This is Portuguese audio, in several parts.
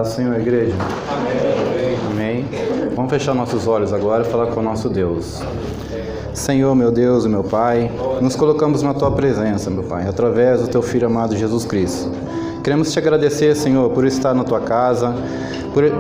paz do Senhor, igreja. Amém. Vamos fechar nossos olhos agora e falar com o nosso Deus. Senhor, meu Deus e meu Pai, nos colocamos na Tua presença, meu Pai, através do Teu Filho amado Jesus Cristo. Queremos Te agradecer, Senhor, por estar na Tua casa.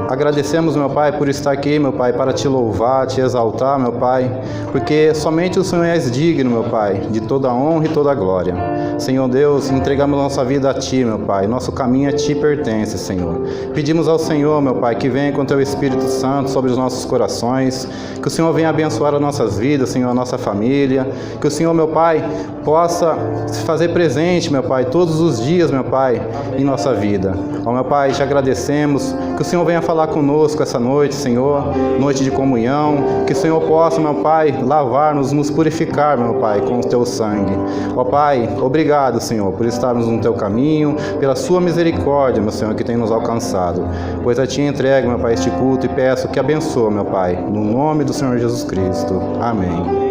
Agradecemos, meu Pai, por estar aqui, meu Pai, para Te louvar, Te exaltar, meu Pai, porque somente o Senhor és digno, meu Pai, de toda a honra e toda a glória. Senhor Deus, entregamos nossa vida a Ti, meu Pai, nosso caminho a Ti pertence, Senhor. Pedimos ao Senhor, meu Pai, que venha com Teu Espírito Santo sobre os nossos corações, que o Senhor venha abençoar as nossas vidas, Senhor, a nossa família, que o Senhor, meu Pai, possa se fazer presente, meu Pai, todos os dias, meu Pai, em nossa vida. Ó, meu Pai, te agradecemos, que o Senhor venha falar conosco essa noite, Senhor, noite de comunhão, que o Senhor possa, meu Pai, lavar-nos, nos purificar, meu Pai, com o Teu sangue. Ó Pai, obrigado, Senhor, por estarmos no Teu caminho, pela Sua misericórdia, meu Senhor, que tem nos alcançado. Pois a Ti entrego, meu Pai, este culto e peço que abençoe, meu Pai, no nome do Senhor Jesus Cristo. Amém.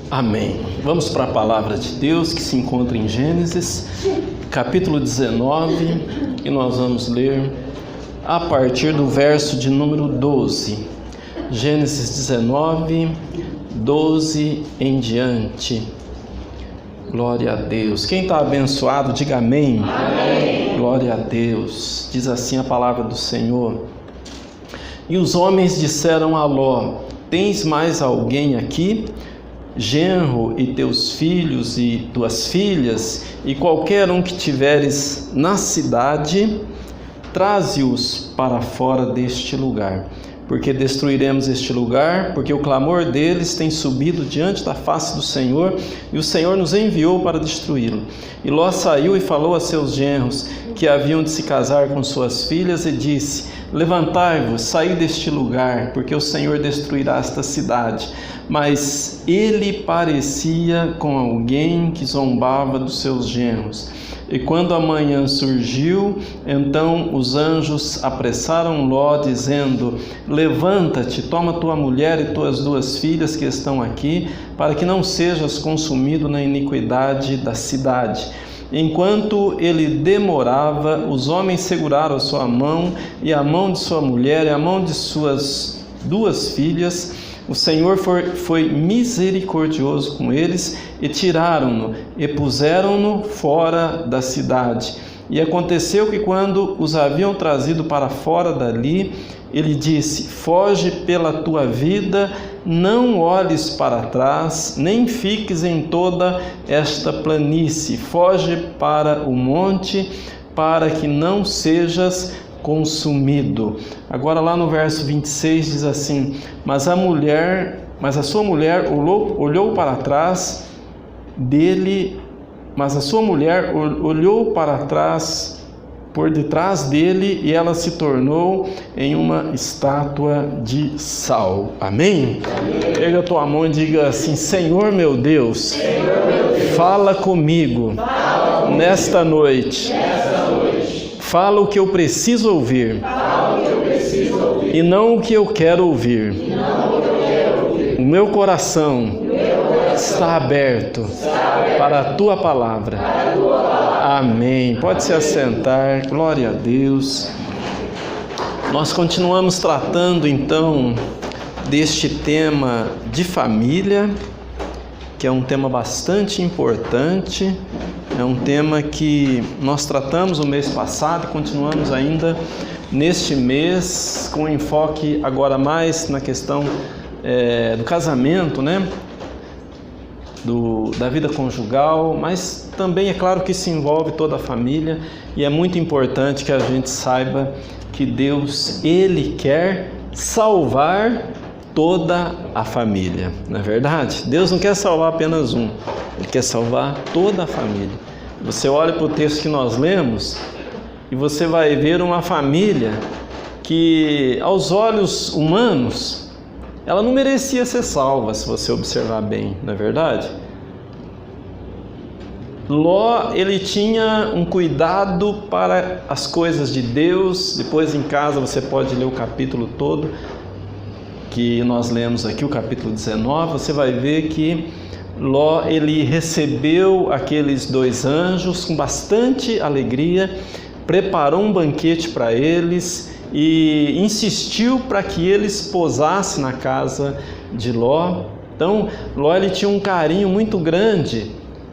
Amém. Vamos para a palavra de Deus que se encontra em Gênesis, capítulo 19, e nós vamos ler a partir do verso de número 12. Gênesis 19, 12 em diante. Glória a Deus. Quem está abençoado, diga amém. Amém. Glória a Deus. Diz assim a palavra do Senhor. E os homens disseram a Ló: tens mais alguém aqui? Genro e teus filhos e tuas filhas, e qualquer um que tiveres na cidade, traze-os para fora deste lugar, porque destruiremos este lugar, porque o clamor deles tem subido diante da face do Senhor, e o Senhor nos enviou para destruí-lo. E Ló saiu e falou a seus genros, que haviam de se casar com suas filhas, e disse: levantai-vos, saí deste lugar, porque o Senhor destruirá esta cidade. Mas ele parecia com alguém que zombava dos seus genros. E quando a manhã surgiu, então os anjos apressaram Ló, dizendo: levanta-te, toma tua mulher e tuas duas filhas que estão aqui, para que não sejas consumido na iniquidade da cidade. Enquanto ele demorava, os homens seguraram a sua mão, e a mão de sua mulher, e a mão de suas duas filhas. O Senhor foi misericordioso com eles, e tiraram-no, e puseram-no fora da cidade. E aconteceu que, quando os haviam trazido para fora dali, ele disse: foge pela tua vida, não olhes para trás, nem fiques em toda esta planície, foge para o monte, para que não sejas consumido. Agora lá no verso 26 diz assim: mas a sua mulher olhou para trás dele, mas a sua mulher olhou para trás por detrás dele, e ela se tornou em uma estátua de sal. Amém? Amém. Pega a tua mão e diga assim: Senhor meu Deus, fala comigo, nesta noite. Fala o que eu preciso ouvir, e não o que eu quero ouvir. O meu coração está aberto para a tua palavra. Amém. Pode se assentar. Glória a Deus. Nós continuamos tratando então deste tema de família, que é um tema bastante importante. É um tema que nós tratamos no mês passado e continuamos ainda neste mês, com enfoque agora mais na questão do casamento, né? Da vida conjugal, mas também é claro que se envolve toda a família, e é muito importante que a gente saiba que Deus, Ele quer salvar toda a família, não é verdade? Deus não quer salvar apenas um, Ele quer salvar toda a família. Você olha para o texto que nós lemos e você vai ver uma família que, aos olhos humanos, ela não merecia ser salva, se você observar bem, não é verdade? Ló, ele tinha um cuidado para as coisas de Deus. Depois em casa você pode ler o capítulo todo que nós lemos aqui, o capítulo 19, você vai ver que Ló, ele recebeu aqueles dois anjos com bastante alegria, preparou um banquete para eles e insistiu para que eles pousassem na casa de Ló. Então, Ló, ele tinha um carinho muito grande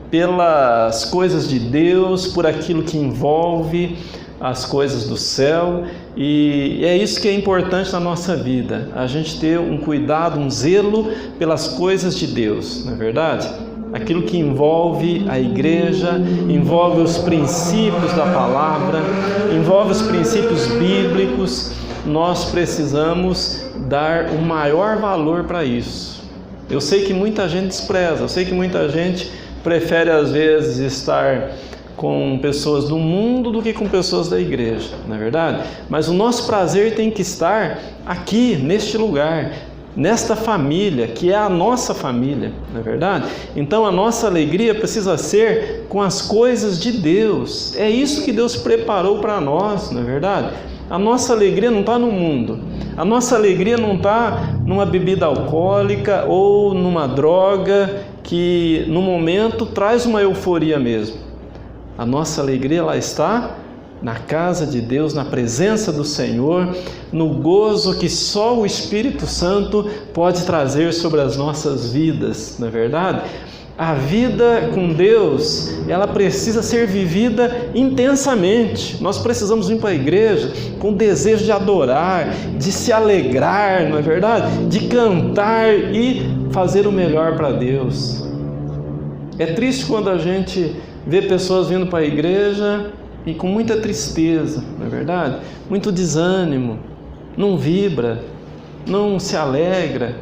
pelas coisas de Deus, por aquilo que envolve as coisas do céu, e é isso que é importante na nossa vida, a gente ter um cuidado, um zelo pelas coisas de Deus, não é verdade? Aquilo que envolve a igreja, envolve os princípios da palavra, envolve os princípios bíblicos, nós precisamos dar o maior valor para isso. Eu sei que muita gente despreza, eu sei que muita gente prefere às vezes estar com pessoas do mundo do que com pessoas da igreja, não é verdade? Mas o nosso prazer tem que estar aqui, neste lugar, nesta família, que é a nossa família, não é verdade? Então a nossa alegria precisa ser com as coisas de Deus. É isso que Deus preparou para nós, não é verdade? A nossa alegria não está no mundo. A nossa alegria não está numa bebida alcoólica ou numa droga que no momento traz uma euforia mesmo. A nossa alegria, ela está na casa de Deus, na presença do Senhor, no gozo que só o Espírito Santo pode trazer sobre as nossas vidas, não é verdade? A vida com Deus, ela precisa ser vivida intensamente. Nós precisamos vir para a igreja com desejo de adorar, de se alegrar, não é verdade? De cantar e fazer o melhor para Deus. É triste quando a gente vê pessoas vindo para a igreja e com muita tristeza, não é verdade? Muito desânimo, não vibra, não se alegra.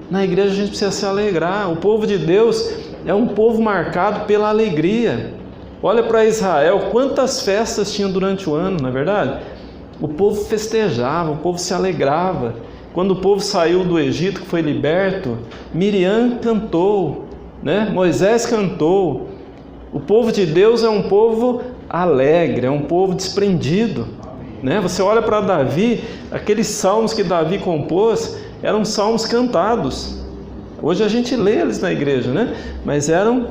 Na igreja a gente precisa se alegrar. O povo de Deus é um povo marcado pela alegria. Olha para Israel, quantas festas tinham durante o ano, não é verdade? O povo festejava, o povo se alegrava. Quando o povo saiu do Egito, que foi liberto, Miriam cantou, né? Moisés cantou. O povo de Deus é um povo alegre, é um povo desprendido, né? Você olha para Davi, aqueles salmos que Davi compôs eram salmos cantados. Hoje a gente lê eles na igreja, né? Mas eram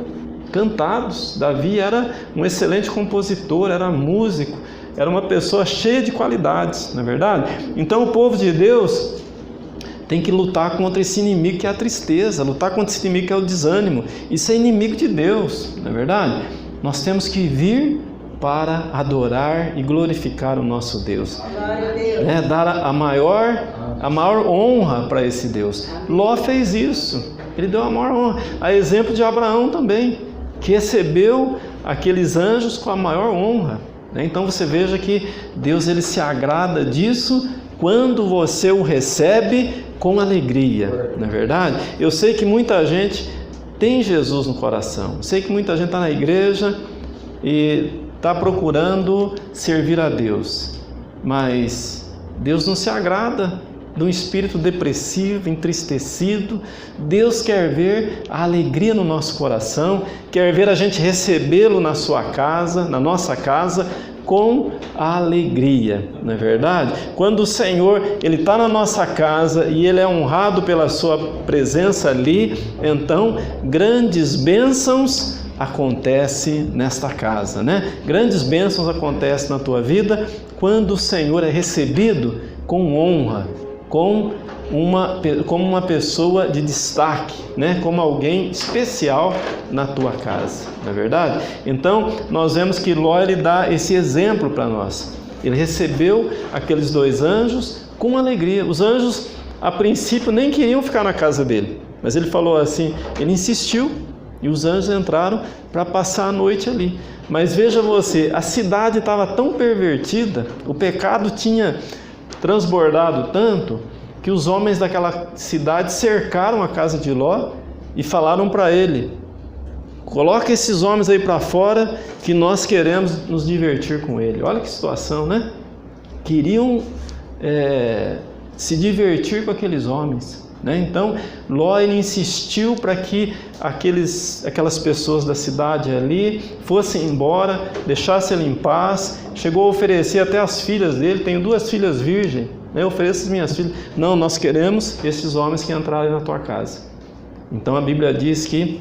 cantados. Davi era um excelente compositor, era músico, era uma pessoa cheia de qualidades, não é verdade? Então o povo de Deus tem que lutar contra esse inimigo que é a tristeza, lutar contra esse inimigo que é o desânimo. Isso é inimigo de Deus, não é verdade? Nós temos que vir para adorar e glorificar o nosso Deus, né? Dar a maior honra para esse Deus. Ló fez isso, ele deu a maior honra, a exemplo de Abraão também, que recebeu aqueles anjos com a maior honra, né? Então você veja que Deus, ele se agrada disso quando você o recebe com alegria, não é verdade? Eu sei que muita gente tem Jesus no coração, eu sei que muita gente está na igreja e está procurando servir a Deus, mas Deus não se agrada de um espírito depressivo, entristecido. Deus quer ver a alegria no nosso coração, quer ver a gente recebê-lo na sua casa, na nossa casa, com a alegria, não é verdade? Quando o Senhor, ele está na nossa casa e ele é honrado pela sua presença ali, então grandes bênçãos acontecem nesta casa, né? Grandes bênçãos acontecem na tua vida quando o Senhor é recebido com honra, como uma pessoa de destaque, né? Como alguém especial na tua casa, não é verdade? Então nós vemos que Ló, ele dá esse exemplo para nós. Ele recebeu aqueles dois anjos com alegria. Os anjos a princípio nem queriam ficar na casa dele, mas ele falou assim, ele insistiu e os anjos entraram para passar a noite ali. Mas veja você, a cidade estava tão pervertida, o pecado tinha transbordado tanto, que os homens daquela cidade cercaram a casa de Ló e falaram para ele, coloca esses homens aí para fora que nós queremos nos divertir com ele. Olha que situação, né? Queriam se divertir com aqueles homens, né? Então Ló, ele insistiu para que aquelas pessoas da cidade ali fossem embora, deixassem ele em paz. Chegou a oferecer até as filhas dele, tenho 2 filhas virgens, né? Ofereço as minhas filhas. Não, nós queremos esses homens que entrarem na tua casa. Então a Bíblia diz que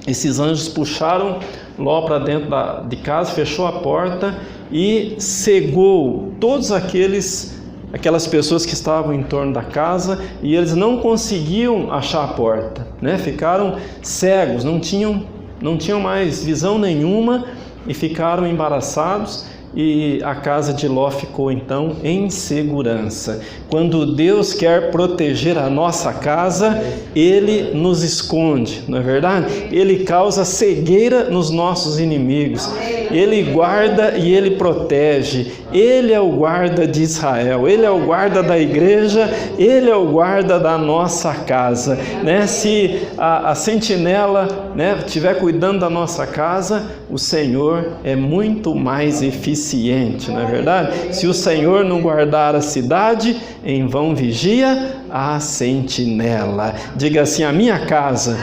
esses anjos puxaram Ló para dentro de casa, fechou a porta e cegou todos aquelas pessoas que estavam em torno da casa, e eles não conseguiam achar a porta, né? Ficaram cegos, não tinham mais visão nenhuma e ficaram embaraçados. E a casa de Ló ficou então em segurança. Quando Deus quer proteger a nossa casa, Ele nos esconde, não é verdade? Ele causa cegueira nos nossos inimigos. Ele guarda e Ele protege. Ele é o guarda de Israel, Ele é o guarda da igreja, Ele é o guarda da nossa casa, né? Se a sentinela, né, estiver cuidando da nossa casa, o Senhor é muito mais eficiente, não é verdade? Se o Senhor não guardar a cidade, em vão vigia a sentinela. Diga assim, a minha casa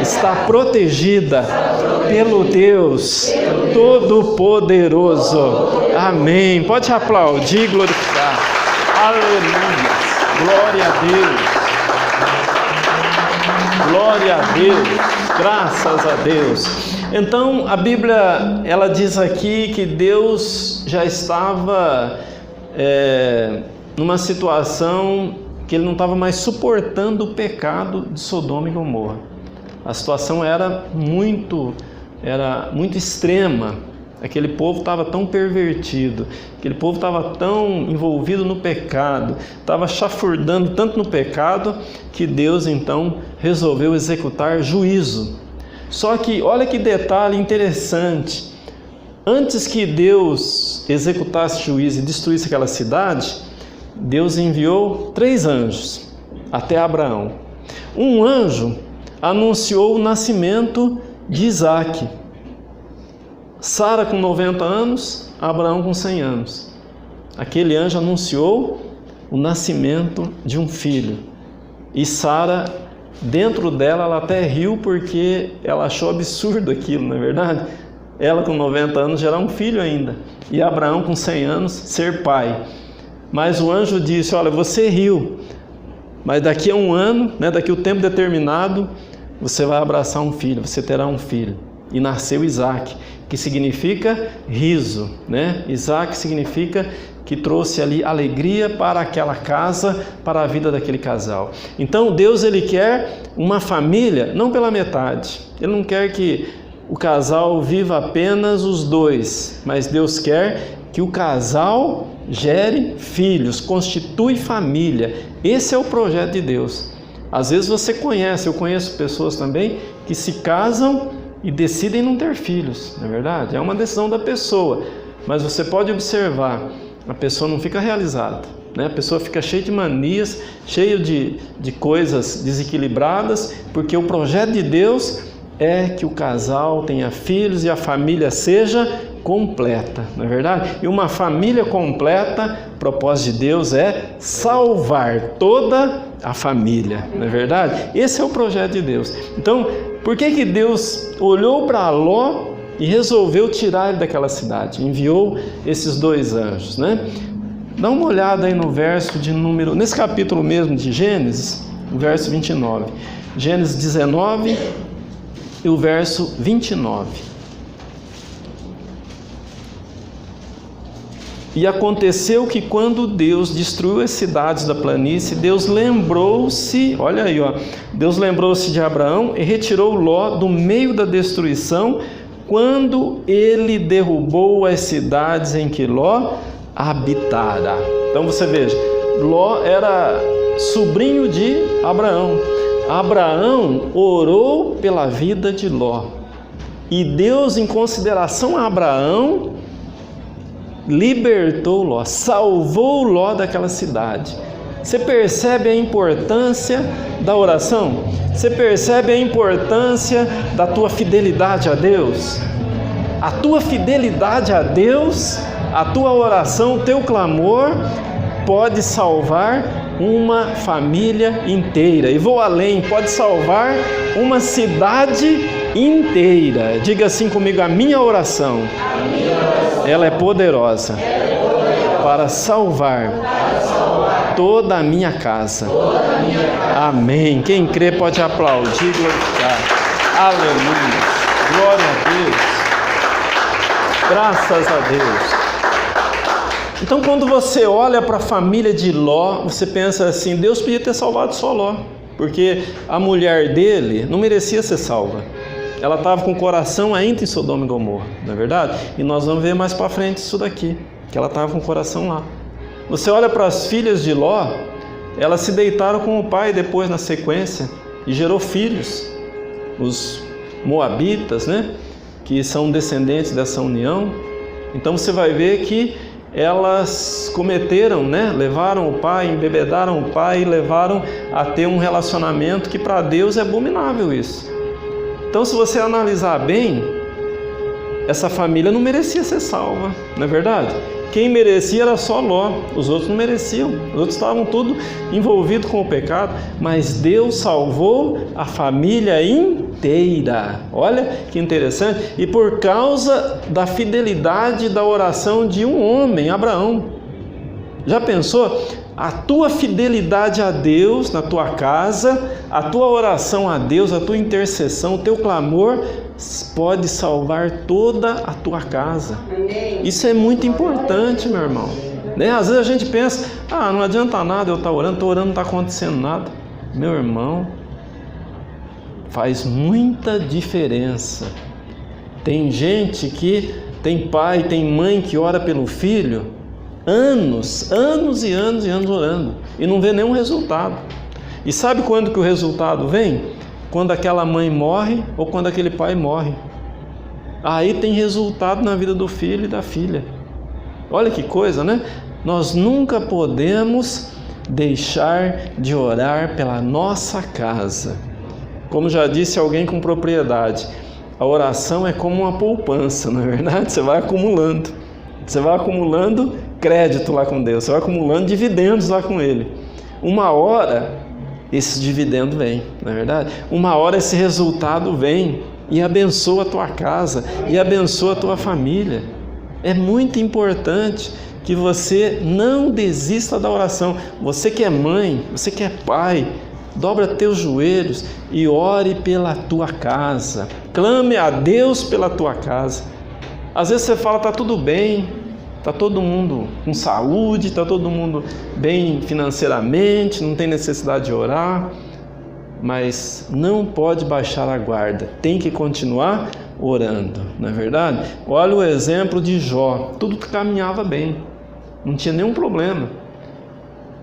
está protegida pelo Deus Todo-Poderoso. Amém. Pode aplaudir e glorificar. Aleluia. Glória a Deus. Glória a Deus, graças a Deus. Então, a Bíblia, ela diz aqui que Deus já estava numa situação que ele não estava mais suportando o pecado de Sodoma e Gomorra. A situação era muito extrema. Aquele povo estava tão pervertido, aquele povo estava tão envolvido no pecado, estava chafurdando tanto no pecado, que Deus então resolveu executar juízo. Só que olha que detalhe interessante: antes que Deus executasse juízo e destruísse aquela cidade, Deus enviou 3 anjos até Abraão. Um anjo anunciou o nascimento de Isaque. Sara com 90 anos, Abraão com 100 anos. Aquele anjo anunciou o nascimento de um filho. E Sara, dentro dela, ela até riu porque ela achou absurdo aquilo, não é verdade? Ela com 90 anos gerar um filho ainda. E Abraão com 100 anos ser pai. Mas o anjo disse: olha, você riu, mas daqui a um ano, daqui a um tempo determinado, você vai abraçar um filho, você terá um filho. E nasceu Isaque, que significa riso, Isaque significa que trouxe ali alegria para aquela casa, para a vida daquele casal. Então Deus, ele quer uma família, não pela metade. Ele não quer que o casal viva apenas os dois, mas Deus quer que o casal gere filhos, constitui família. Esse é o projeto de Deus. Às vezes você conhece, eu conheço pessoas também que se casam e decidem não ter filhos, não é verdade? É uma decisão da pessoa, mas você pode observar, a pessoa não fica realizada, A pessoa fica cheia de manias, cheia de coisas desequilibradas, porque o projeto de Deus é que o casal tenha filhos e a família seja completa, não é verdade? E uma família completa, o propósito de Deus é salvar toda a família, não é verdade? Esse é o projeto de Deus. Então, por que Deus olhou para Ló e resolveu tirar ele daquela cidade? Enviou esses 2 anjos, Dá uma olhada aí no verso de número, nesse capítulo mesmo de Gênesis, o verso 29. Gênesis 19 e o verso 29. E aconteceu que quando Deus destruiu as cidades da planície, Deus lembrou-se, olha aí, Deus lembrou-se de Abraão e retirou Ló do meio da destruição, quando ele derrubou as cidades em que Ló habitara. Então você veja, Ló era sobrinho de Abraão. Abraão orou pela vida de Ló. E Deus, em consideração a Abraão, libertou Ló, salvou Ló daquela cidade. Você percebe a importância da oração? Você percebe a importância da tua fidelidade a Deus? A tua fidelidade a Deus, a tua oração, o teu clamor pode salvar uma família inteira. E vou além, pode salvar uma cidade inteira. Diga assim comigo: a minha oração, ela é poderosa para salvar toda a minha casa. Amém. Quem crê pode aplaudir e glorificar. Aleluia. Glória a Deus. Graças a Deus. Então, quando você olha para a família de Ló, você pensa assim: Deus podia ter salvado só Ló, porque a mulher dele não merecia ser salva. Ela estava com o coração ainda em Sodoma e Gomorra, não é verdade? E nós vamos ver mais para frente isso daqui, que ela estava com o coração lá. Você olha para as filhas de Ló, elas se deitaram com o pai depois na sequência e gerou filhos, os moabitas, que são descendentes dessa união. Então você vai ver que elas cometeram, levaram o pai, embebedaram o pai e levaram a ter um relacionamento que para Deus é abominável isso. Então, se você analisar bem, essa família não merecia ser salva, não é verdade? Quem merecia era só Ló, os outros não mereciam, os outros estavam todos envolvidos com o pecado, mas Deus salvou a família inteira. Olha que interessante. E por causa da fidelidade da oração de um homem, Abraão. Já pensou? a tua fidelidade a Deus na tua casa, a tua oração a Deus, a tua intercessão, o teu clamor pode salvar toda a tua casa. Isso é muito importante, meu irmão. Né? Às vezes a gente pensa, não adianta nada eu estar orando, não está acontecendo nada. Meu irmão, faz muita diferença. Tem gente que tem pai, tem mãe que ora pelo filho, anos e anos orando, e não vê nenhum resultado. E sabe quando que o resultado vem? Quando aquela mãe morre ou quando aquele pai morre. Aí tem resultado na vida do filho e da filha. Olha que coisa, né? Nós nunca podemos deixar de orar pela nossa casa. Como já disse alguém com propriedade, a oração é como uma poupança, não é verdade? Você vai acumulando crédito lá com Deus, você vai acumulando dividendos lá com Ele. Uma hora esse dividendo vem, não é verdade? Uma hora esse resultado vem e abençoa a tua casa e abençoa a tua família. É muito importante que você não desista da oração. Você que é mãe, você que é pai, dobra teus joelhos e ore pela tua casa. Clame a Deus pela tua casa. Às vezes você fala, está tudo bem, está todo mundo com saúde, está todo mundo bem financeiramente, não tem necessidade de orar, mas não pode baixar a guarda, tem que continuar orando, não é verdade? Olha o exemplo de Jó, tudo caminhava bem, não tinha nenhum problema,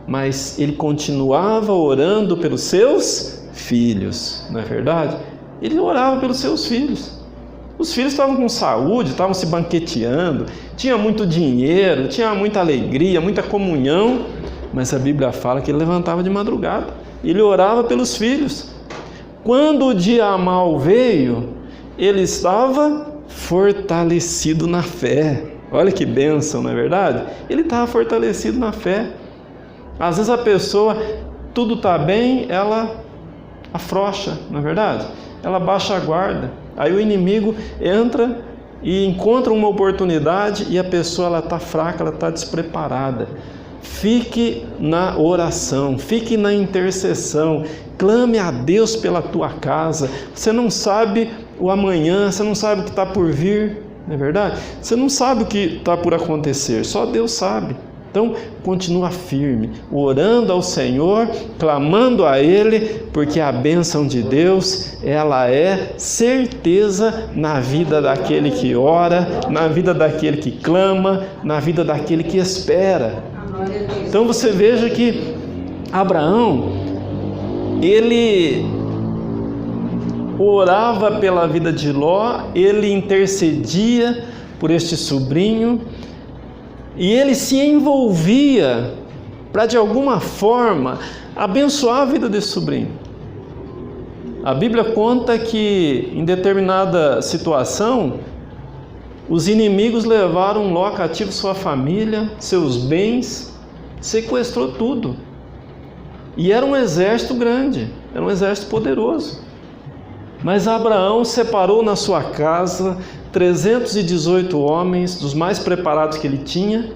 mas ele continuava orando pelos seus filhos, não é verdade? Ele orava pelos seus filhos. Os filhos estavam com saúde, estavam se banqueteando, tinha muito dinheiro, tinha muita alegria, muita comunhão, mas a Bíblia fala que ele levantava de madrugada, ele orava pelos filhos. Quando o dia mau veio, ele estava fortalecido na fé. Olha que bênção, não é verdade? Ele estava fortalecido na fé. Às vezes a pessoa, tudo está bem, ela afrouxa, não é verdade? Ela baixa a guarda. Aí o inimigo entra e encontra uma oportunidade e a pessoa está fraca, ela está despreparada. Fique na oração, fique na intercessão, clame a Deus pela tua casa. Você não sabe o amanhã, você não sabe o que está por vir, não é verdade? Você não sabe o que está por acontecer, só Deus sabe. Então, continua firme, orando ao Senhor, clamando a Ele, porque a bênção de Deus, ela é certeza na vida daquele que ora, na vida daquele que clama, na vida daquele que espera. Então, você veja que Abraão, ele orava pela vida de Ló, ele intercedia por este sobrinho, e ele se envolvia para de alguma forma abençoar a vida desse sobrinho. A Bíblia conta que em determinada situação os inimigos levaram Ló cativo, sua família, seus bens, sequestrou tudo. E era um exército grande, era um exército poderoso. Mas Abraão separou na sua casa 318 homens, dos mais preparados que ele tinha,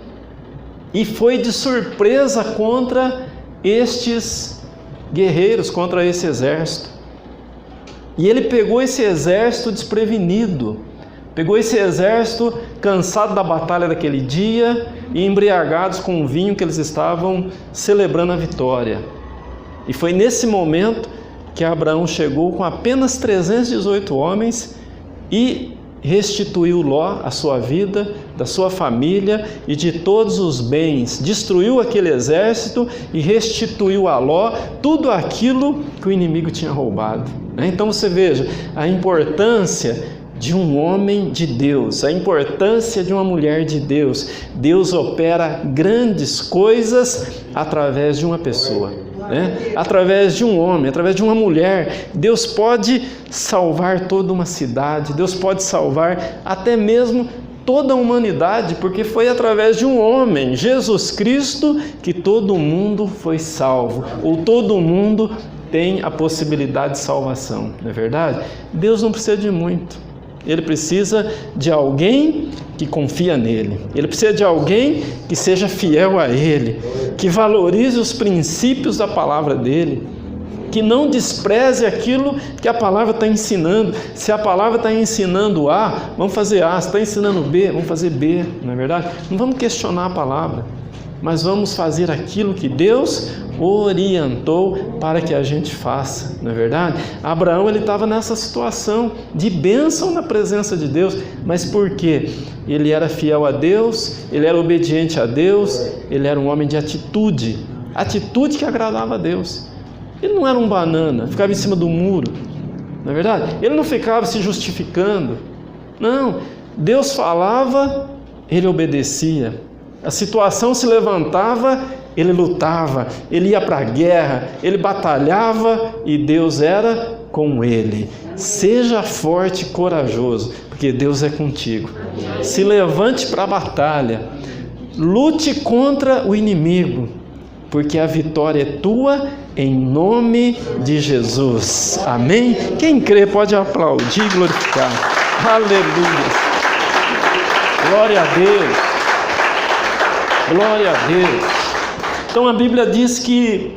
e foi de surpresa contra estes guerreiros, contra esse exército. E ele pegou esse exército desprevenido, pegou esse exército cansado da batalha daquele dia e embriagados com o vinho que eles estavam celebrando a vitória. E foi nesse momento que Abraão chegou com apenas 318 homens e restituiu Ló a sua vida, da sua família e de todos os bens, destruiu aquele exército e restituiu a Ló tudo aquilo que o inimigo tinha roubado. Então você veja a importância de um homem de Deus, a importância de uma mulher de Deus. Deus opera grandes coisas através de uma pessoa, através de um homem, através de uma mulher. Deus pode salvar toda uma cidade, Deus pode salvar até mesmo toda a humanidade, porque foi através de um homem, Jesus Cristo, que todo mundo foi salvo, ou todo mundo tem a possibilidade de salvação, não é verdade? Deus não precisa de muito, Ele precisa de alguém que confia nele. Ele precisa de alguém que seja fiel a ele, que valorize os princípios da palavra dele, que não despreze aquilo que a palavra está ensinando. Se a palavra está ensinando A, vamos fazer A. Se está ensinando B, vamos fazer B, não é verdade? Não vamos questionar a palavra, mas vamos fazer aquilo que Deus orientou para que a gente faça, não é verdade? Abraão, ele estava nessa situação de bênção na presença de Deus, mas por quê? Ele era fiel a Deus, ele era obediente a Deus, ele era um homem de atitude que agradava a Deus. Ele não era um banana, ficava em cima do muro, não é verdade? Ele não ficava se justificando, não. Deus falava, ele obedecia. A situação se levantava, ele lutava, ele ia para a guerra, ele batalhava e Deus era com ele. Seja forte e corajoso, porque Deus é contigo. Se levante para a batalha, lute contra o inimigo, porque a vitória é tua, em nome de Jesus. Amém? Quem crê pode aplaudir e glorificar. Aleluia. Glória a Deus. Glória a Deus. Então a Bíblia diz que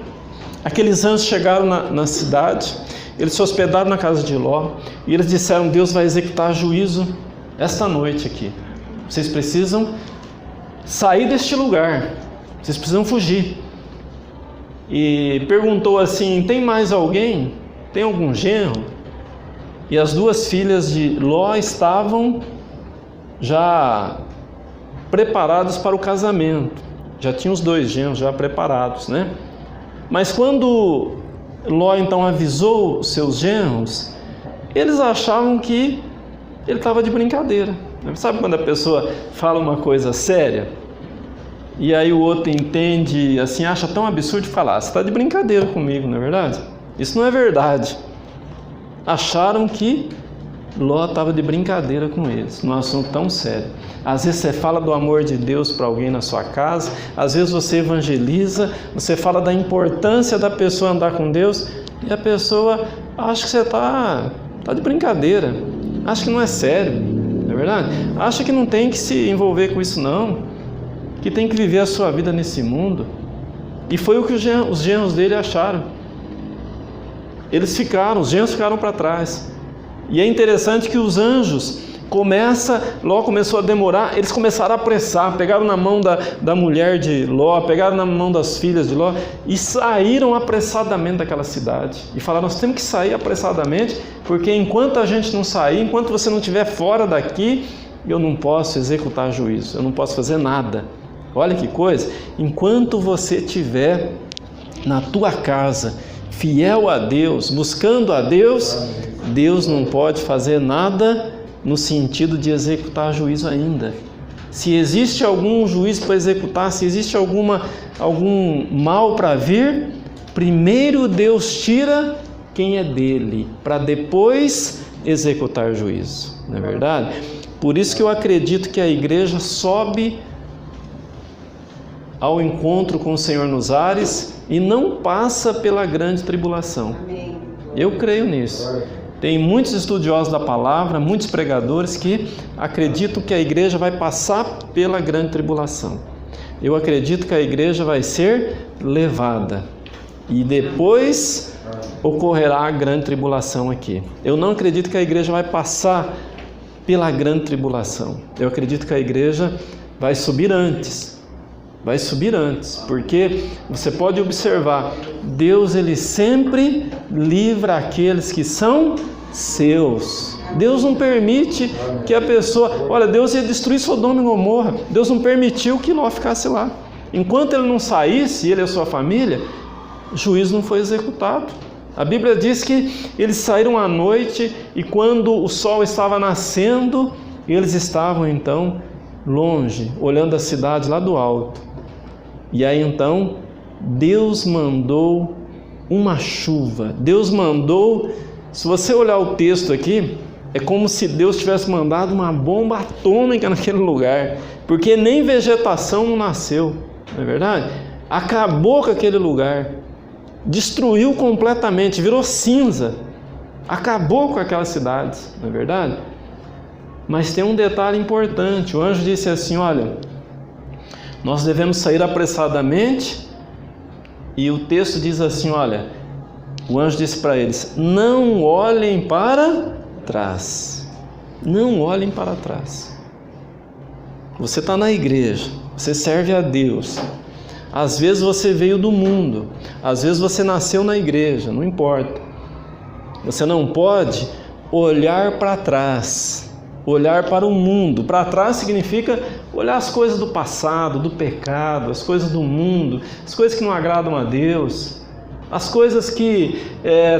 aqueles anjos chegaram na cidade, eles se hospedaram na casa de Ló, e eles disseram: Deus vai executar juízo esta noite aqui. Vocês precisam sair deste lugar, vocês precisam fugir. E perguntou assim: tem mais alguém? Tem algum genro? E as duas filhas de Ló estavam já preparados para o casamento. Já tinham os dois genros já preparados, né? Mas quando Ló então avisou os seus genros, eles achavam que ele estava de brincadeira. Sabe quando a pessoa fala uma coisa séria e aí o outro entende assim, acha tão absurdo de falar: você está de brincadeira comigo, não é verdade? Isso não é verdade. Acharam que Ló estava de brincadeira com eles, num assunto tão sério. Às vezes você fala do amor de Deus para alguém na sua casa, às vezes você evangeliza, você fala da importância da pessoa andar com Deus, e a pessoa acha que você está de brincadeira, acha que não é sério, não é verdade? Acha que não tem que se envolver com isso não, que tem que viver a sua vida nesse mundo. E foi o que os genros dele acharam. Os genros ficaram para trás. E é interessante que os anjos Ló começou a demorar, eles começaram a apressar, pegaram na mão da mulher de Ló, pegaram na mão das filhas de Ló e saíram apressadamente daquela cidade. E falaram: nós temos que sair apressadamente, porque enquanto a gente não sair, enquanto você não estiver fora daqui, eu não posso executar juízo, eu não posso fazer nada. Olha que coisa, enquanto você estiver na tua casa, fiel a Deus, buscando a Deus, Deus não pode fazer nada no sentido de executar juízo ainda. Se existe algum juízo para executar, se existe algum mal para vir, primeiro Deus tira quem é dele, para depois executar juízo, não é verdade? Por isso que eu acredito que a igreja sobe ao encontro com o Senhor nos ares e não passa pela grande tribulação. Eu creio nisso. Tem muitos estudiosos da palavra, muitos pregadores que acreditam que a igreja vai passar pela grande tribulação. Eu acredito que a igreja vai ser levada e depois ocorrerá a grande tribulação aqui. Eu não acredito que a igreja vai passar pela grande tribulação. Eu acredito que a igreja vai subir antes. Porque você pode observar, Deus ele sempre livra aqueles que são seus. Deus não permite que a pessoa... Olha, Deus ia destruir Sodoma e Gomorra, Deus não permitiu que Ló ficasse lá. Enquanto ele não saísse, ele e a sua família, o juízo não foi executado. A Bíblia diz que eles saíram à noite e quando o sol estava nascendo, eles estavam então longe, olhando a cidade lá do alto. E aí então, Deus mandou uma chuva. Deus mandou, se você olhar o texto aqui, é como se Deus tivesse mandado uma bomba atômica naquele lugar, porque nem vegetação não nasceu, não é verdade? Acabou com aquele lugar, destruiu completamente, virou cinza, acabou com aquela cidade, não é verdade? Mas tem um detalhe importante. O anjo disse assim: olha, nós devemos sair apressadamente. E o texto diz assim: olha, o anjo disse para eles: não olhem para trás. Não olhem para trás. Você está na igreja, você serve a Deus. Às vezes você veio do mundo, às vezes você nasceu na igreja, não importa. Você não pode olhar para trás, olhar para o mundo. Para trás significa olhar as coisas do passado, do pecado, as coisas do mundo, as coisas que não agradam a Deus, as coisas que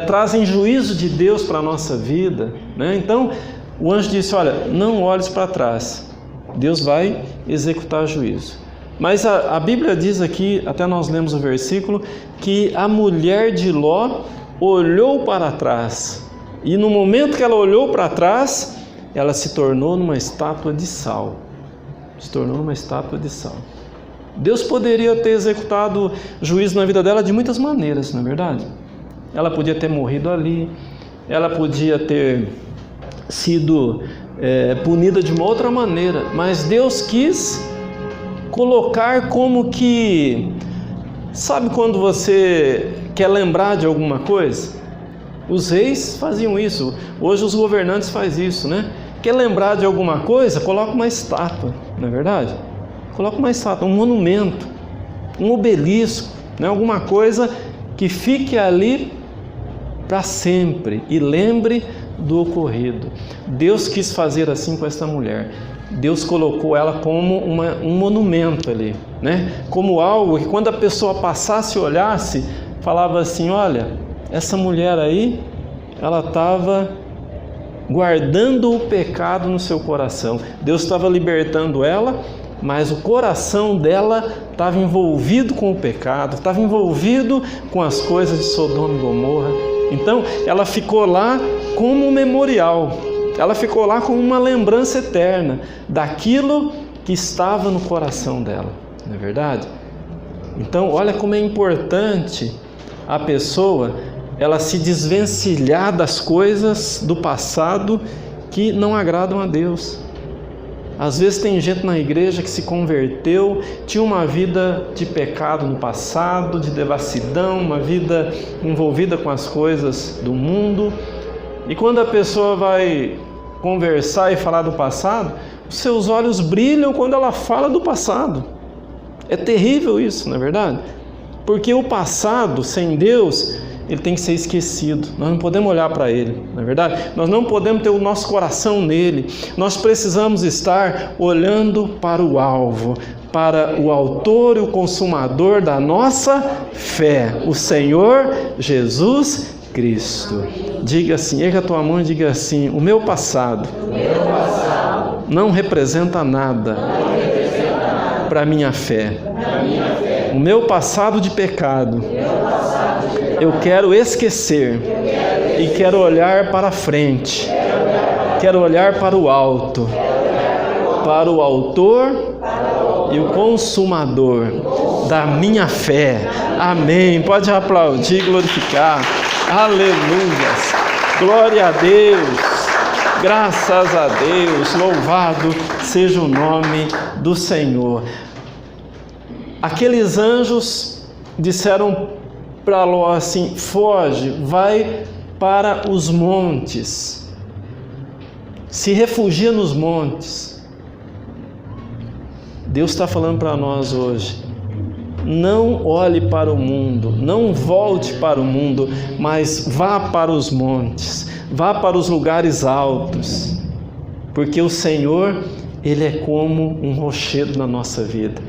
trazem juízo de Deus para a nossa vida, né? Então, o anjo disse: olha, não olhes para trás, Deus vai executar juízo. Mas a Bíblia diz aqui, até nós lemos o versículo, que a mulher de Ló olhou para trás, e no momento que ela olhou para trás, ela se tornou numa estátua de sal. Se tornou numa estátua de sal. Deus poderia ter executado juízo na vida dela de muitas maneiras, não é verdade? Ela podia ter morrido ali, ela podia ter sido punida de uma outra maneira, mas Deus quis colocar como que... Sabe quando você quer lembrar de alguma coisa? Os reis faziam isso, hoje os governantes fazem isso, né? Quer lembrar de alguma coisa? Coloca uma estátua, não é verdade? Coloca uma estátua, um monumento, um obelisco, né? Alguma coisa que fique ali para sempre e lembre do ocorrido. Deus quis fazer assim com essa mulher. Deus colocou ela como um monumento ali, né? Como algo que quando a pessoa passasse e olhasse, falava assim: olha, essa mulher aí, ela estava guardando o pecado no seu coração. Deus estava libertando ela, mas o coração dela estava envolvido com o pecado, estava envolvido com as coisas de Sodoma e Gomorra. Então, ela ficou lá como um memorial. Ela ficou lá como uma lembrança eterna daquilo que estava no coração dela, não é verdade? Então, olha como é importante a pessoa ela se desvencilhar das coisas do passado que não agradam a Deus. Às vezes tem gente na igreja que se converteu, tinha uma vida de pecado no passado, de devassidão, uma vida envolvida com as coisas do mundo. E quando a pessoa vai conversar e falar do passado, os seus olhos brilham quando ela fala do passado. É terrível isso, não é verdade? Porque o passado, sem Deus, ele tem que ser esquecido. Nós não podemos olhar para ele, não é verdade? Nós não podemos ter o nosso coração nele. Nós precisamos estar olhando para o alvo, para o autor e o consumador da nossa fé, o Senhor Jesus Cristo. Diga assim, erga a tua mão e diga assim: o meu passado não representa nada para a minha fé. O meu passado de pecado eu quero esquecer e quero olhar para frente, quero olhar para o alto, para o autor e o consumador da minha fé. Amém. Pode aplaudir e glorificar. Aleluias. Glória a Deus. Graças a Deus. Louvado seja o nome do Senhor. Aqueles anjos disseram para Ló assim: foge, vai para os montes, se refugia nos montes. Deus está falando para nós hoje: não olhe para o mundo, não volte para o mundo, mas vá para os montes, vá para os lugares altos, porque o Senhor, Ele é como um rochedo na nossa vida.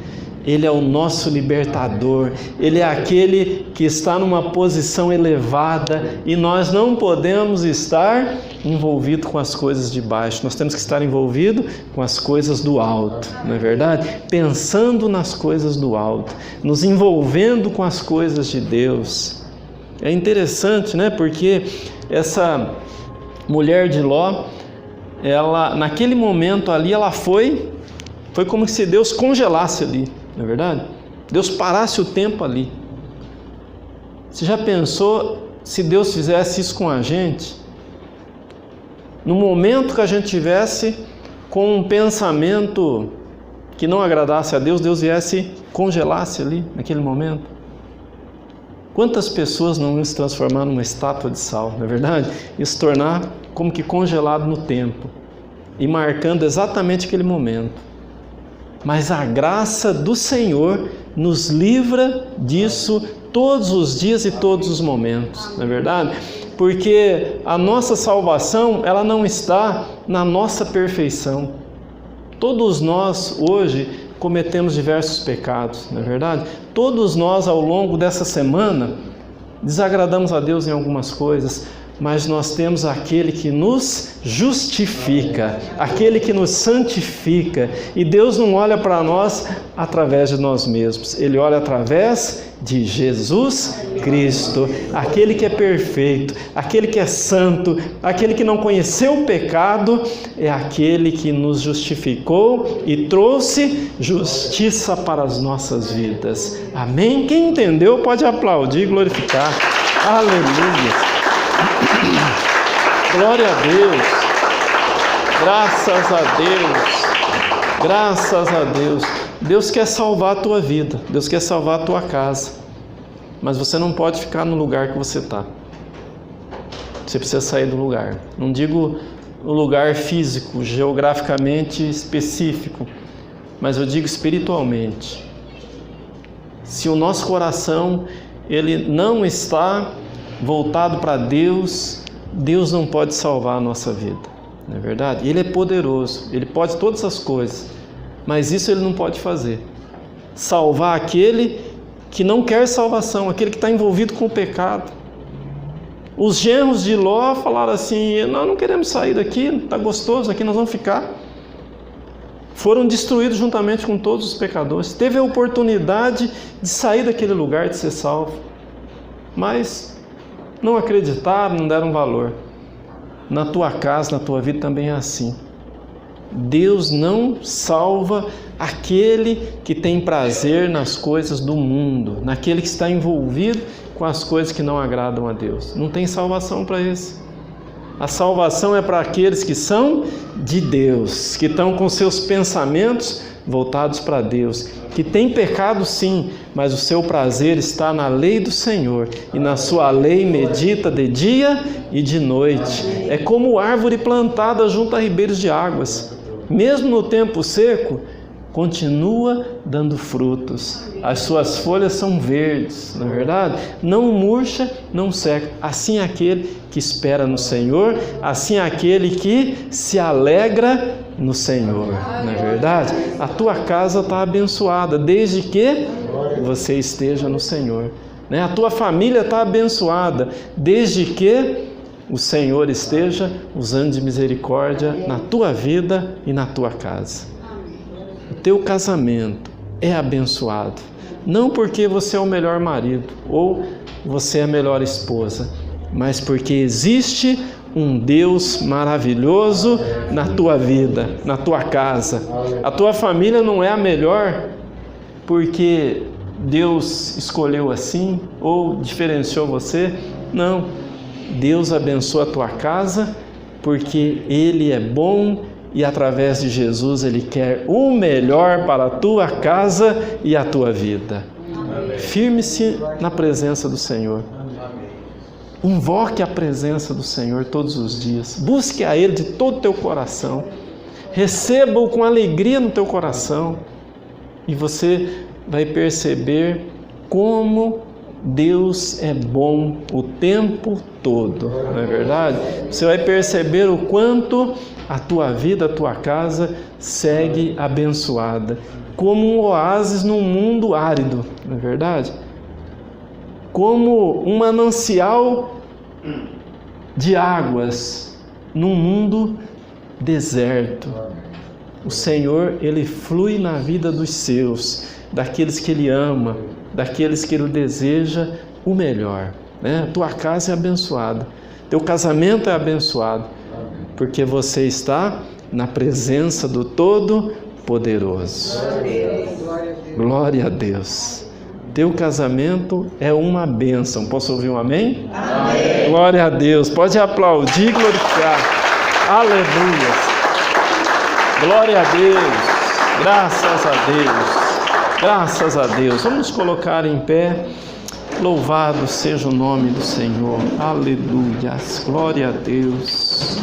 Ele é o nosso libertador, Ele é aquele que está numa posição elevada e nós não podemos estar envolvidos com as coisas de baixo, nós temos que estar envolvidos com as coisas do alto, não é verdade? Pensando nas coisas do alto, nos envolvendo com as coisas de Deus. É interessante, né? Porque essa mulher de Ló, ela, naquele momento ali, ela foi como se Deus congelasse ali. Não é verdade? Deus parasse o tempo ali. Você já pensou se Deus fizesse isso com a gente? No momento que a gente estivesse com um pensamento que não agradasse a Deus, Deus viesse congelasse ali, naquele momento? Quantas pessoas não iam se transformar numa estátua de sal, não é verdade? E se tornar como que congelado no tempo e marcando exatamente aquele momento. Mas a graça do Senhor nos livra disso todos os dias e todos os momentos, não é verdade? Porque a nossa salvação, ela não está na nossa perfeição. Todos nós hoje cometemos diversos pecados, não é verdade? Todos nós ao longo dessa semana desagradamos a Deus em algumas coisas, mas nós temos aquele que nos justifica, aquele que nos santifica, e Deus não olha para nós através de nós mesmos, Ele olha através de Jesus Cristo, aquele que é perfeito, aquele que é santo, aquele que não conheceu o pecado, é aquele que nos justificou e trouxe justiça para as nossas vidas. Amém? Quem entendeu pode aplaudir e glorificar. Aleluia! Glória a Deus, graças a Deus, graças a Deus. Deus quer salvar a tua vida, Deus quer salvar a tua casa, mas você não pode ficar no lugar que você está. Você precisa sair do lugar. Não digo o lugar físico, geograficamente específico, mas eu digo espiritualmente. Se o nosso coração ele não está voltado para Deus, Deus não pode salvar a nossa vida, não é verdade? Ele é poderoso, Ele pode todas as coisas, mas isso Ele não pode fazer. Salvar aquele que não quer salvação, aquele que está envolvido com o pecado. Os genros de Ló falaram assim: nós não queremos sair daqui, está gostoso aqui, nós vamos ficar. Foram destruídos juntamente com todos os pecadores. Teve a oportunidade de sair daquele lugar, de ser salvo, mas não acreditaram, não deram valor. Na tua casa, na tua vida também é assim. Deus não salva aquele que tem prazer nas coisas do mundo, naquele que está envolvido com as coisas que não agradam a Deus. Não tem salvação para esse. A salvação é para aqueles que são de Deus, que estão com seus pensamentos voltados para Deus, que tem pecado sim, mas o seu prazer está na lei do Senhor, e na sua lei medita de dia e de noite. É como árvore plantada junto a ribeiros de águas, mesmo no tempo seco, continua dando frutos, as suas folhas são verdes, não é verdade? Não murcha, não seca. Assim é aquele que espera no Senhor, assim é aquele que se alegra no Senhor, não é verdade? A tua casa está abençoada, desde que você esteja no Senhor, né? A tua família está abençoada, desde que o Senhor esteja usando de misericórdia na tua vida e na tua casa. O teu casamento é abençoado, não porque você é o melhor marido ou você é a melhor esposa, mas porque existe um Deus maravilhoso na tua vida, na tua casa. A tua família não é a melhor porque Deus escolheu assim ou diferenciou você. Não, Deus abençoa a tua casa porque Ele é bom e através de Jesus Ele quer o melhor para a tua casa e a tua vida. Firme-se na presença do Senhor. Invoque a presença do Senhor todos os dias. Busque a Ele de todo o teu coração. Receba-o com alegria no teu coração. E você vai perceber como Deus é bom o tempo todo, não é verdade? Você vai perceber o quanto a tua vida, a tua casa segue abençoada, como um oásis num mundo árido, não é verdade? Como um manancial de águas num mundo deserto. O Senhor, Ele flui na vida dos seus, daqueles que Ele ama, daqueles que Ele deseja o melhor, né? Tua casa é abençoada, teu casamento é abençoado, porque você está na presença do Todo-Poderoso. Glória a Deus. Teu casamento é uma bênção. Posso ouvir um amém? Amém. Glória a Deus. Pode aplaudir e glorificar. Aleluia. Glória a Deus. Graças a Deus. Graças a Deus. Vamos nos colocar em pé. Louvado seja o nome do Senhor. Aleluias. Glória a Deus.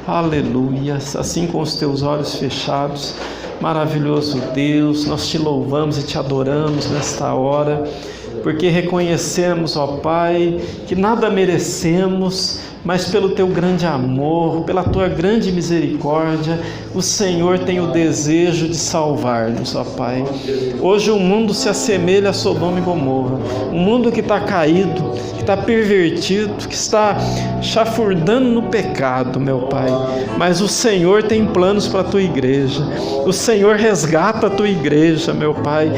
Aleluias. Assim, com os teus olhos fechados, maravilhoso Deus, nós te louvamos e te adoramos nesta hora, porque reconhecemos, ó Pai, que nada merecemos, mas pelo teu grande amor, pela tua grande misericórdia, o Senhor tem o desejo de salvar-nos, ó Pai. Hoje o mundo se assemelha a Sodoma e Gomorra, um mundo que está caído, que está pervertido, que está chafurdando no pecado, meu Pai. Mas o Senhor tem planos para a tua igreja, o Senhor resgata a tua igreja, meu Pai.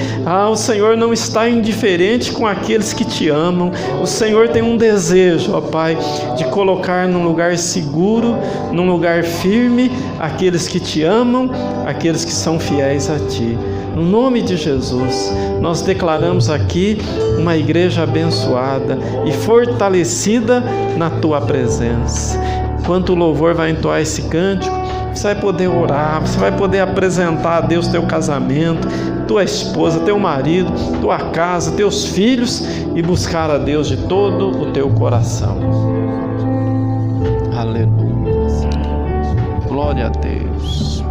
O Senhor não está indiferente com aqueles que te amam, o Senhor tem um desejo, ó Pai, de colocar num lugar seguro, num lugar firme, aqueles que te amam, aqueles que são fiéis a Ti. No nome de Jesus, nós declaramos aqui uma igreja abençoada e fortalecida na Tua presença. Enquanto o louvor vai entoar esse cântico, você vai poder orar, você vai poder apresentar a Deus teu casamento, tua esposa, teu marido, tua casa, teus filhos e buscar a Deus de todo o teu coração. Aleluia. Glória a Deus.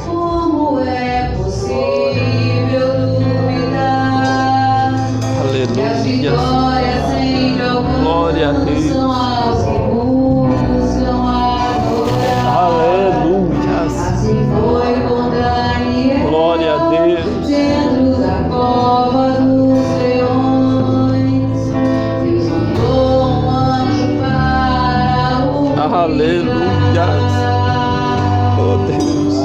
Como é possível duvidar? Aleluia. Glória a Deus. São aos que buscam adorar. Aleluia. Assim foi com Daniel. Glória a Deus. Dentro da cova dos leões, Deus mandou um anjo para o Aleluia. Oh Deus,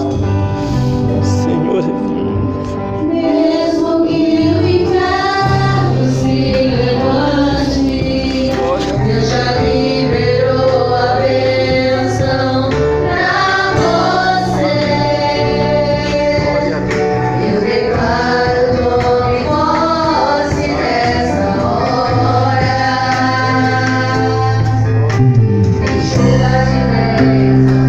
o Senhor é lindo. mesmo que o inferno se levante, Deus já liberou a bênção pra você. Glória a Deus. Eu declaro tome posse nessa hora. Deixa as ideias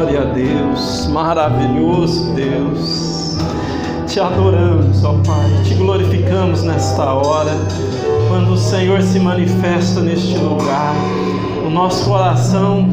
Glória a Deus, maravilhoso Deus. Te adoramos, ó Pai, te glorificamos nesta hora, quando o Senhor se manifesta neste lugar. O nosso coração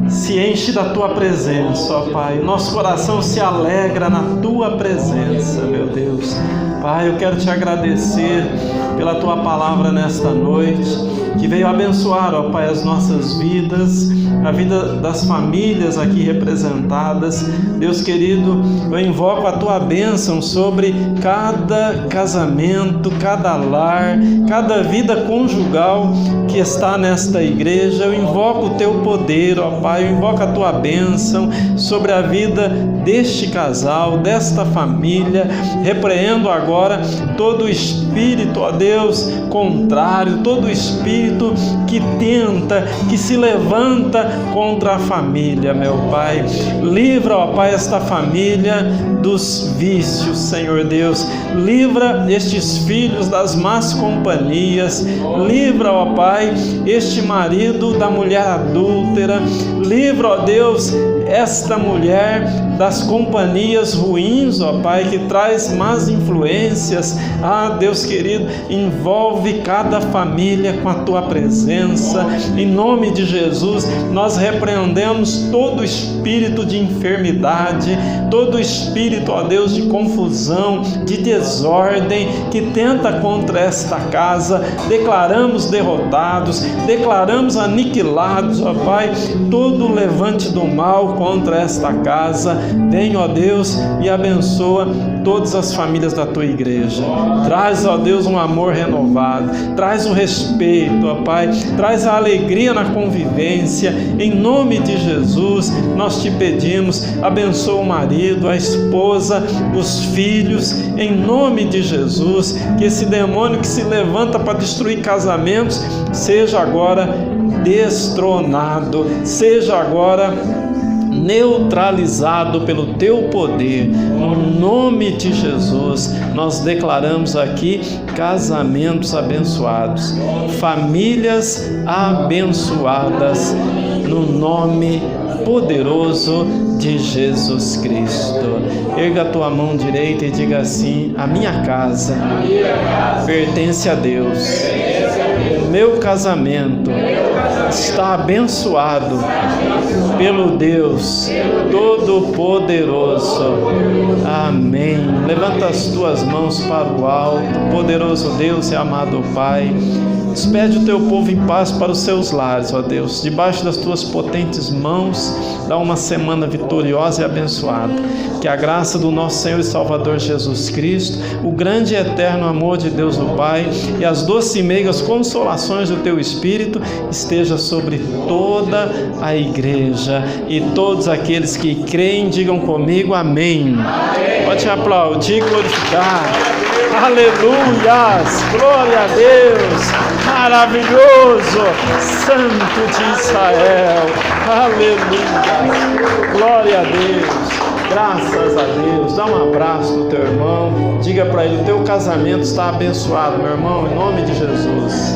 se enche da Tua presença, ó Pai. O nosso coração se alegra na Tua presença, meu Deus. Pai, eu quero te agradecer pela Tua palavra nesta noite, que veio abençoar, ó Pai, as nossas vidas, a vida das famílias aqui representadas. Deus querido, eu invoco a Tua bênção sobre cada casamento, cada lar, cada vida conjugal que está nesta igreja. Eu invoco o Teu poder, ó Pai, eu invoco a Tua bênção sobre a vida deste casal, desta família. Repreendo agora todo espírito, ó Deus, contrário, todo espírito que tenta, que se levanta contra a família, meu Pai. Livra, ó Pai, esta família dos vícios, Senhor Deus. Livra estes filhos das más companhias. Livra, ó Pai, este marido da mulher adúltera. Livra, ó Deus, esta mulher das companhias ruins, ó Pai, que traz más influências. Ah, Deus querido, envolve cada família com a Tua presença. Em nome de Jesus, nós repreendemos todo espírito de enfermidade, todo espírito, ó Deus, de confusão, de desordem, que tenta contra esta casa. Declaramos derrotados, declaramos aniquilados, ó Pai, todo levante do mal contra esta casa. Vem, ó Deus, e abençoa todas as famílias da Tua igreja. Traz, ó Deus, um amor renovado, traz o respeito, ó Pai, traz a alegria na convivência. Em nome de Jesus, nós te pedimos, abençoa o marido, a esposa, os filhos, em nome de Jesus. Que esse demônio que se levanta para destruir casamentos seja agora destronado, seja agora neutralizado pelo Teu poder. No nome de Jesus, nós declaramos aqui casamentos abençoados, famílias abençoadas, no nome poderoso de Jesus Cristo. Erga a tua mão direita e diga assim: a minha casa pertence a Deus. O meu casamento está abençoado pelo Deus Todo-Poderoso. Amém. Levanta as tuas mãos para o alto. Poderoso Deus e amado Pai, despede o Teu povo em paz para os seus lares, ó Deus. Debaixo das Tuas potentes mãos, dá uma semana vitoriosa e abençoada. Que a graça do nosso Senhor e Salvador Jesus Cristo, o grande e eterno amor de Deus o Pai e as doces e meigas consolações do Teu Espírito esteja sobre toda a igreja. E todos aqueles que creem, digam comigo amém. Pode aplaudir e glorificar. Aleluias, glória a Deus, maravilhoso, Santo de Israel, aleluia, glória a Deus, graças a Deus. Dá um abraço no teu irmão, diga para ele: o teu casamento está abençoado, meu irmão, em nome de Jesus.